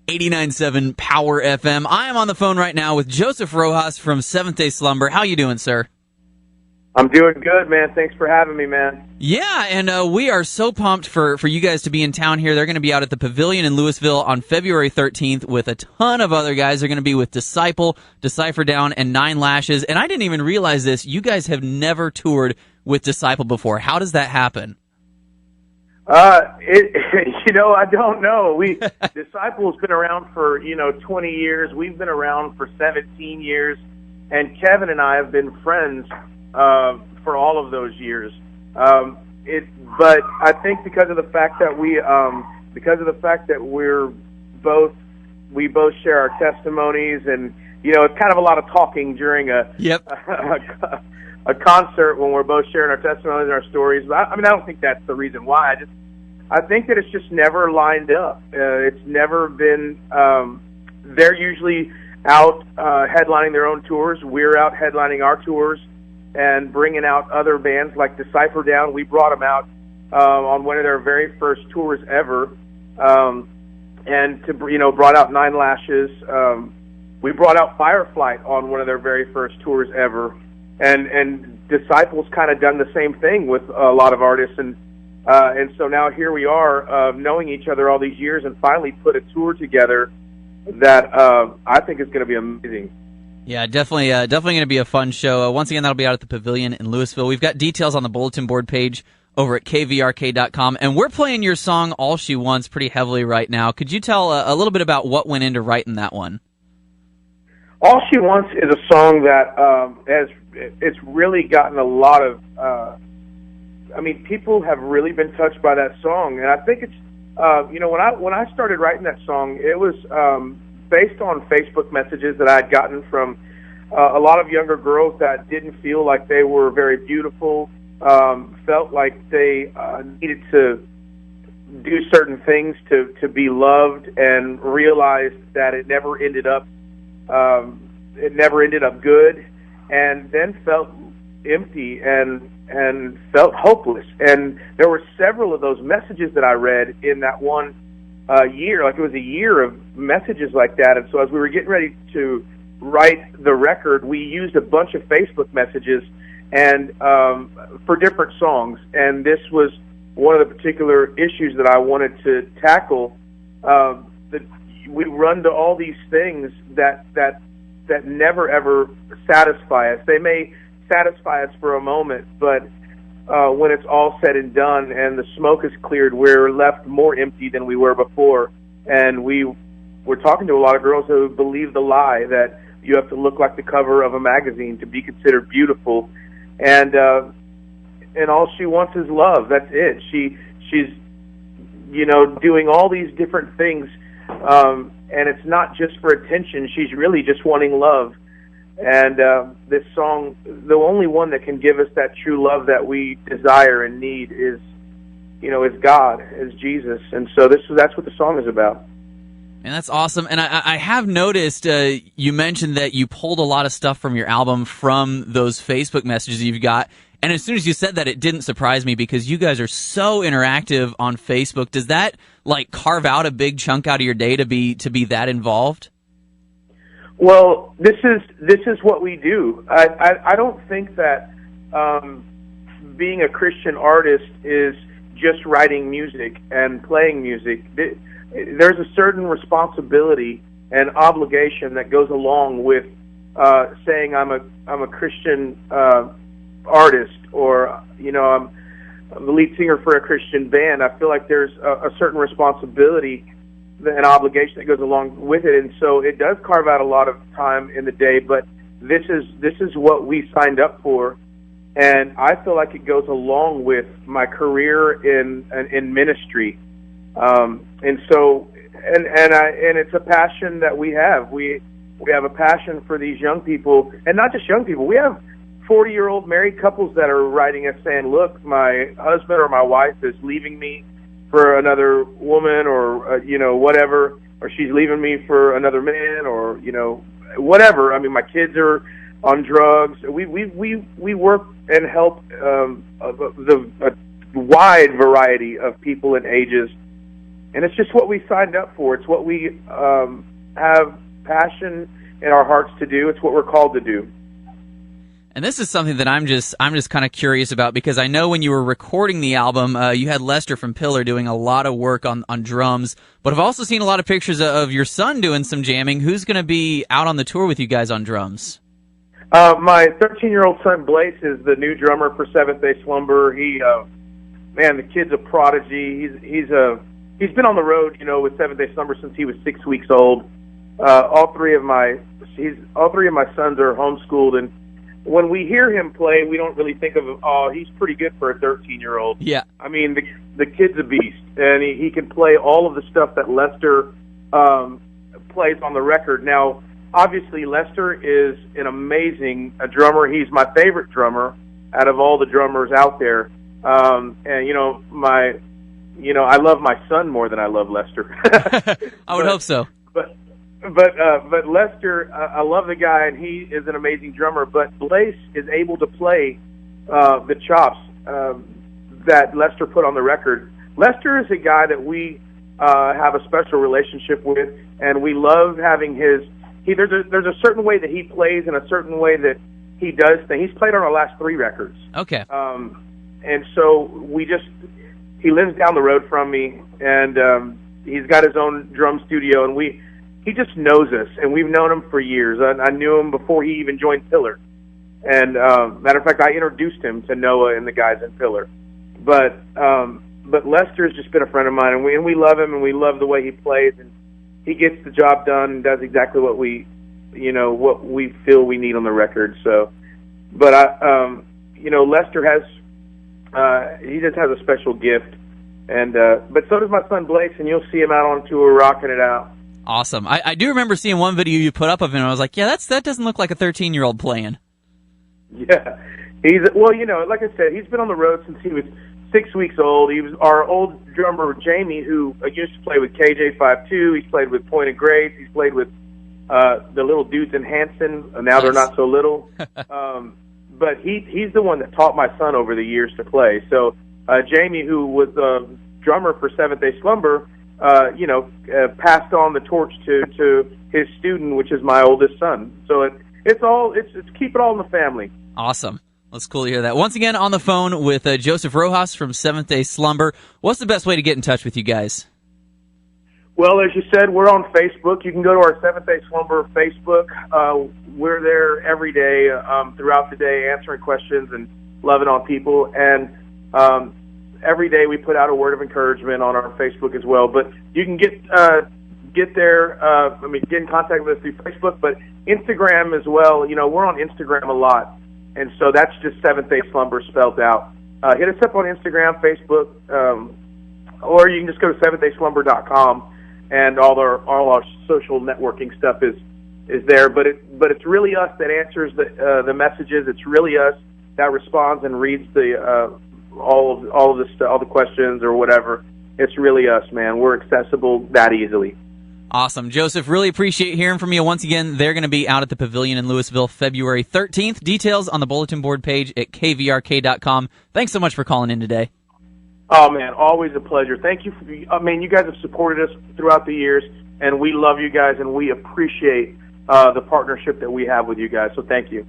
89.7 Power FM. I am on the phone right now with Joseph Rojas from Seventh-day Slumber. How you doing, sir? I'm doing good, man. Thanks for having me, man. Yeah, and we are so pumped for you guys to be in town here. They're going to be out at the Pavilion in Louisville on February 13th with a ton of other guys. They're going to be with Disciple, Decipher Down, and Nine Lashes. And I didn't even realize this. You guys have never toured with Disciple before. How does that happen? I don't know. Disciple's been around for, 20 years. We've been around for 17 years. And Kevin and I have been friends for all of those years. But I think because of the fact that we both share our testimonies, and it's kind of a lot of talking during a concert when we're both sharing our testimonies and our stories. But I don't think that's the reason why. I think that it's just never lined up. It's never been. They're usually out headlining their own tours. We're out headlining our tours and bringing out other bands like Decipher Down. We brought them out on one of their very first tours ever, and brought out Nine Lashes. We brought out Fireflight on one of their very first tours ever, and Disciples kind of done the same thing with a lot of artists, and so now here we are, knowing each other all these years, and finally put a tour together that I think is going to be amazing. Yeah, definitely going to be a fun show. Once again, that'll be out at the Pavilion in Louisville. We've got details on the bulletin board page over at kvrk.com, and we're playing your song "All She Wants" pretty heavily right now. Could you tell a little bit about what went into writing that one? "All She Wants" is a song that it's really gotten a lot of. People have really been touched by that song, and I think it's when I started writing that song, it was based on Facebook messages that I had gotten from a lot of younger girls that didn't feel like they were very beautiful, felt like they needed to do certain things to be loved, and realized that it never ended up good, and then felt empty and felt hopeless. And there were several of those messages that I read in that one year. Like, it was a year of messages like that. And so as we were getting ready to write the record, we used a bunch of Facebook messages and for different songs. And this was one of the particular issues that I wanted to tackle. We run to all these things that never ever satisfy us. They may satisfy us for a moment, but when it's all said and done and the smoke is cleared, we're left more empty than we were before. And we're talking to a lot of girls who believe the lie that you have to look like the cover of a magazine to be considered beautiful, and all she wants is love. That's it. She's doing all these different things, and it's not just for attention. She's really just wanting love. And this song, the only one that can give us that true love that we desire and need is God, is Jesus. And so that's what the song is about. And that's awesome. And I have noticed you mentioned that you pulled a lot of stuff from your album from those Facebook messages you've got. And as soon as you said that, it didn't surprise me because you guys are so interactive on Facebook. Does that carve out a big chunk out of your day to be that involved? Well, this is what we do. I don't think that being a Christian artist is just writing music and playing music. There's a certain responsibility and obligation that goes along with saying I'm a Christian artist, or I'm the lead singer for a Christian band. I feel like there's a certain responsibility and obligation that goes along with it, and so it does carve out a lot of time in the day. But this is what we signed up for, and I feel like it goes along with my career in ministry, and so and it's a passion that we have. We have a passion for these young people, and not just young people. We have 40-year-old married couples that are writing us saying, "Look, my husband or my wife is leaving me for another woman, or whatever, or she's leaving me for another man, or whatever. I mean, my kids are on drugs." We work and help a wide variety of people and ages, and it's just what we signed up for. It's what we have passion in our hearts to do. It's what we're called to do. And this is something that I'm just kind of curious about, because I know when you were recording the album, you had Lester from Pillar doing a lot of work on drums, but I've also seen a lot of pictures of your son doing some jamming. Who's going to be out on the tour with you guys on drums? My 13-year-old son Blaze is the new drummer for Seventh Day Slumber. The kid's a prodigy. He's been on the road, with Seventh Day Slumber since he was 6 weeks old. All three of my sons are homeschooled, and when we hear him play, we don't really think of, he's pretty good for a 13-year-old. Yeah. I mean, the kid's a beast, and he can play all of the stuff that Lester plays on the record. Now, obviously, Lester is an amazing drummer. He's my favorite drummer out of all the drummers out there. And I love my son more than I love Lester. I would hope so. But Lester, I love the guy, and he is an amazing drummer. But Blaze is able to play the chops that Lester put on the record. Lester is a guy that we have a special relationship with, and we love having his. There's a certain way that he plays and a certain way that he does things. He's played on our last 3 records. Okay. And so he lives down the road from me, and he's got his own drum studio, and he just knows us, and we've known him for years. I knew him before he even joined Pillar. And matter of fact, I introduced him to Noah and the guys in Pillar. But Lester's just been a friend of mine, and we love him, and we love the way he plays, and he gets the job done and does exactly what we feel we need on the record. So, but Lester he just has a special gift, and but so does my son Blaze, and you'll see him out on tour rocking it out. Awesome. I do remember seeing one video you put up of him, and I was like, yeah, that doesn't look like a 13-year-old playing. Yeah, like I said, he's been on the road since he was 6 weeks old. He was our old drummer Jamie, who used to play with KJ52. He's played with Point of Grace. He's played with the little dudes in Hanson. Now Nice. They're not so little. But he's the one that taught my son over the years to play. So Jamie, who was the drummer for Seventh Day Slumber, passed on the torch to his student, which is my oldest son. So it's keep it all in the family. Awesome. That's cool to hear that. Once again, on the phone with Joseph Rojas from Seventh Day Slumber. What's the best way to get in touch with you guys? Well, as you said, we're on Facebook. You can go to our Seventh Day Slumber Facebook. We're there every day, throughout the day, answering questions and loving on people. And every day we put out a word of encouragement on our Facebook as well. But you can get there. Get in contact with us through Facebook, but Instagram as well. We're on Instagram a lot, and so that's just Seventh Day Slumber spelled out. Hit us up on Instagram, Facebook, or you can just go to seventhDaySlumber.com. And all our social networking stuff is there, but it's really us that answers the messages. It's really us that responds and reads all the questions or whatever. It's really us, man. We're accessible that easily. Awesome. Joseph, really appreciate hearing from you. Once again, they're going to be out at the Pavilion in Louisville February 13th. Details on the bulletin board page at kvrk.com. Thanks so much for calling in today. Oh, man, always a pleasure. Thank you. You guys have supported us throughout the years, and we love you guys, and we appreciate the partnership that we have with you guys, so thank you.